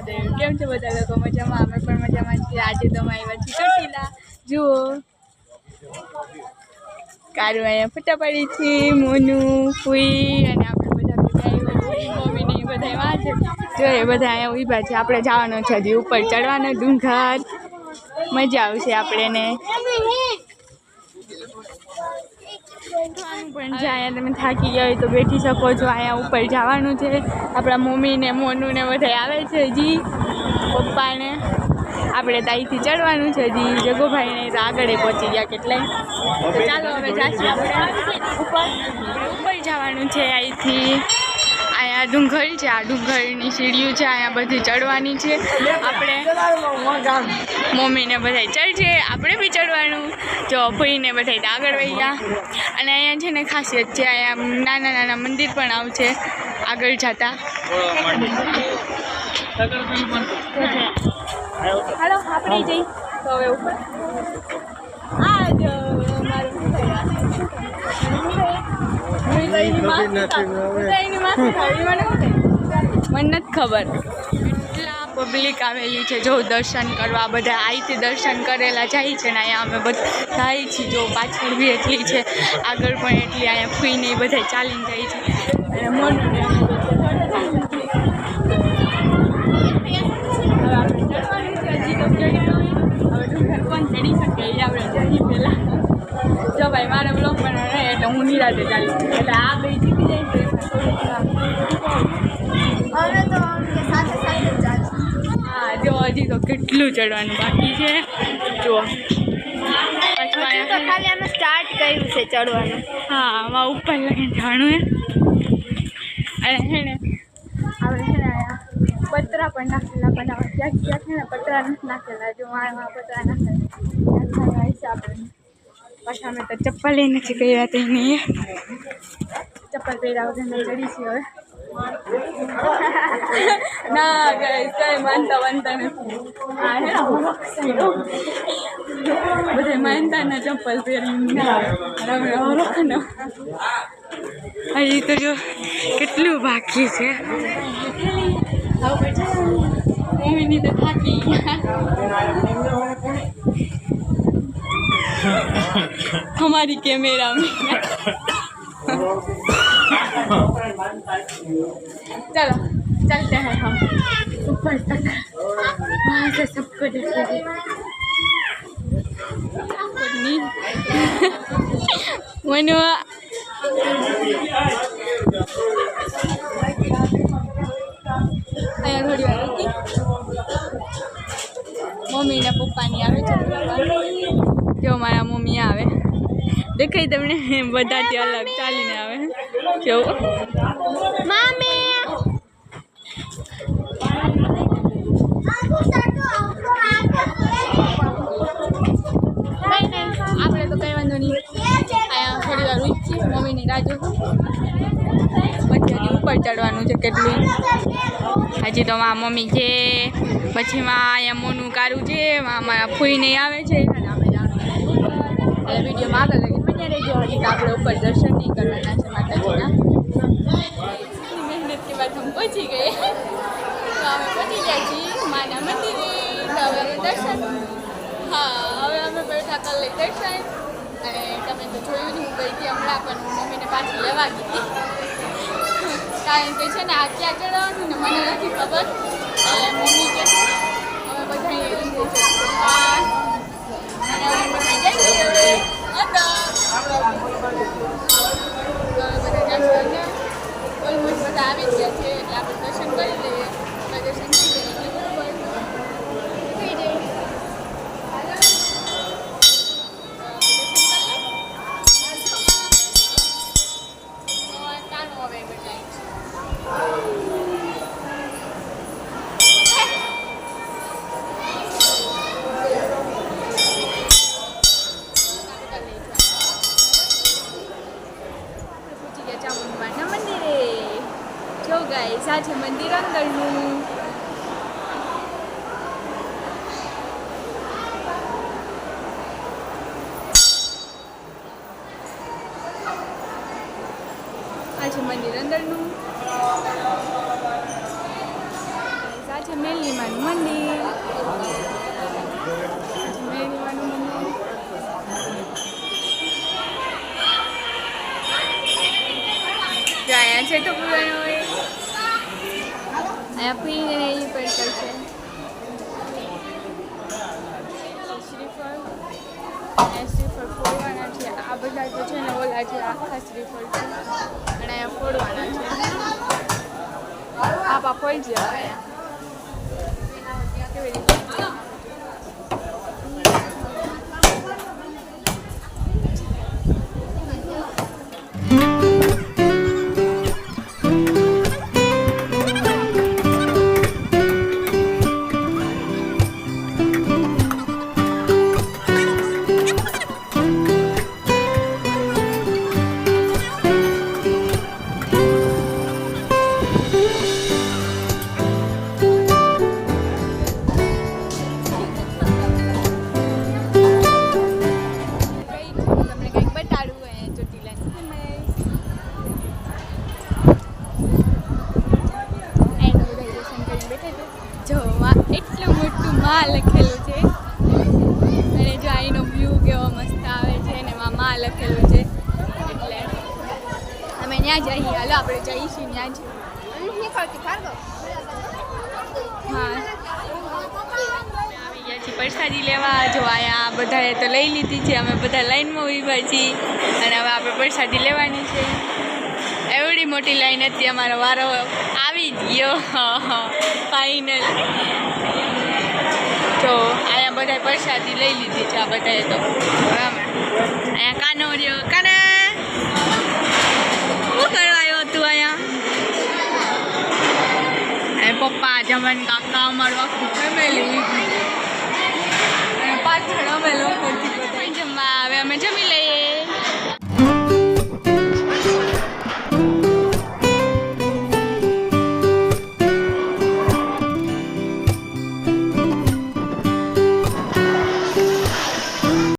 મહાદેવ. કેમ છો બધા લોકો? મજામાં? અમે પણ મજામાં છીએ. આજે તો અમે આવ્યા છીએ ચોટીલા. જુઓ કારું અહીંયા ફોટા પાડી છે, મોનું ફૂઈ અને આપણે બધા ભેગા આવ્યા છીએ. મમ્મી ને બધા એમાં છે જો એ બધા અહીંયા ઉભા છે. આપણે જવાનું છે હજી ઉપર ચડવાનો ડુંગર. મજા આવશે આપણે પણ જાય તમે થાકી ગયા હોય તો બેઠી શકો છો. અહીંયા ઉપર જવાનું છે. આપણા મમ્મી ને મોનું ને બધા આવે છે હજી પપ્પાને. આપણે ત્યાંથી ચડવાનું છે હજી જગોભાઈ ને તો આગળ પહોંચી ગયા કેટલાય. તો ચાલો હવે જાશું આપણે ઉપર જવાનું છે અહીંથી. અહીંયા ડુંગર છે, આ ડુંગરની સીડીઓ છે, અહીંયા બધી ચડવાની છે. આપણે મમ્મીને બધા ચડશે, આપણે બી ચડવાનું. જો ફોઈને બધા આગળ વહી ગયા. અને અહીંયા છે ને ખાસિયત છે, અહીંયા નાના નાના મંદિર પણ આવશે આગળ જતા. હાલો આપણે જઈ તો હવે ઉપર આ જ મને નથી ખબર. એટલા પબ્લિક આવેલી છે જો દર્શન કરવા. બધા અહીંથી દર્શન કરેલા જાય છે ને અહીંયા અમે બધા જાય છીએ. જો પાછળ બી એટલી છે, આગળ પણ એટલી. અહીંયા ફૂઈને બધા ચાલીને જાય છે. અને મોટું કોણ ચડી શકે એ આપણે ચડી પહેલાં. જો ભાઈ મારે બ્લોગ બનાવે એટલે હું નિરાતે ચાલી. એટલે આ બે જીતી જાય તો હા જો હજી તો કેટલું ચડવાનું બાકી છે. જો ખાલી અમે સ્ટાર્ટ કર્યું છે ચડવાનું. હા આમાં ઉપર લઈને જાણું અને છે ને આપણે છે ને અહીંયા પતરા પણ નાખેલા. પણ ક્યાંક ક્યાંક છે ને પતરા નથી નાખેલા. જો આમાં પતરા નાખેલા છે આપણે. પાછા અમે તો ચપ્પલ એ નથી પહેર્યા તેની. ચપ્પલ પહેર્યા વગર ચડી છીએ હવે. ના કઈ માનતા નથી. હા હે બધા માનતા ના ચપ્પલ પહેરીને હજી તો જો કેટલું બાકી છે. મમ્મીની તો થાકી हमारी कैमरा में चलो चलते हैं हम ऊपर तक. वहाँ से सबको देखेंगे. मनु અહીંયા થોડી વાર હતી. મમ્મી ને પપ્પાની આવે છે. જો મારા મમ્મી આવે દેખાય તમને બધાથી અલગ ચાલીને આવે. જો મમ્મી આપણે તો કઈ વાંધો નહીં. અહીંયા થોડી વાર ઉઠી મમ્મીની રાહ જોઉં. પછી હજી ઉપર ચડવાનું છે કેટલું. હજી તો મારા મમ્મી છે, પછી અહીંયા મોનું કારું છે, મારા ફૂઈ નહીં આવે છે. વિડીયોમાં આગળ લગીને બન્યા રહેજો. હજી તો આપણે ઉપર દર્શન નહીં કરવાના છે માતાજીના. મહેનત કે બાદ हम પહોંચી ગए. તો અમે પહોંચી ગયા છીએ માના મંદિરે. તો હવે દર્શન. હા હવે અમે બેઠા કરી લઈ દર્શન. અને તમે તો જોયું નહીં, હું ગઈ હતી હમણાં પણ હું મમ્મીને પાછી લેવા ગઈ હતી. કારણ કે છે ને આ ક્યાં ચડવાનું ને મને નથી ખબર. મમ્મી કે અમે બધા ઓલમોસ્ટ બધા આવી ગયા છે એટલે આપણે દર્શન કરી લઈએ. દર્શન થઈ જાય એટલે બરાબર થઈ જાય. કાનો હવે બદલાય છે. સાથે મંદિર અંદરનું. આ છે મંદિર અંદરનું. સાથે છે મેલીમાનું મંદિર. મેલીમાનું મંદિર. જો અહીંયા છે તો પુરાણો હોય. અહીંયા પીને એ પર કરશે શ્રીફળ. શ્રીફળ ફોડવાના છે. આ બધા જે છે ને ઓલા છે આખા શ્રીફળ છે અને અહીંયા ફોડવાના છે. આપા ફોઈ છે કેવી રીતે લખેલું છે અને જો અહીંનો વ્યૂ કેવો મસ્ત આવે છે અને એમાં માં લખેલું છે એટલે અમે ત્યાં જઈએ. હાલો આપણે જઈશું ત્યાં જ. હા આવી ગયા છીએ પ્રસાદી લેવા. જો અહીંયા બધાએ તો લઈ લીધી છે. અમે બધા લાઈનમાં ઊભા છીએ અને હવે આપણે પ્રસાદી લેવાની છે. એવડી મોટી લાઈન હતી. અમારો વારો આવી જ ગયો ફાઇનલ. તો અહીંયા બધા પ્રસાદી લઈ લીધી છે આ બધાએ તો. અહીંયા કાનો રહ્યો. કાને શું કરવા આવ્યો તું અહીંયા? પપ્પા જમન કાકા અમારું આખું ફેમિલી પાછળ અમે લોકો જમવા આવે. અમે જમી લઈએ.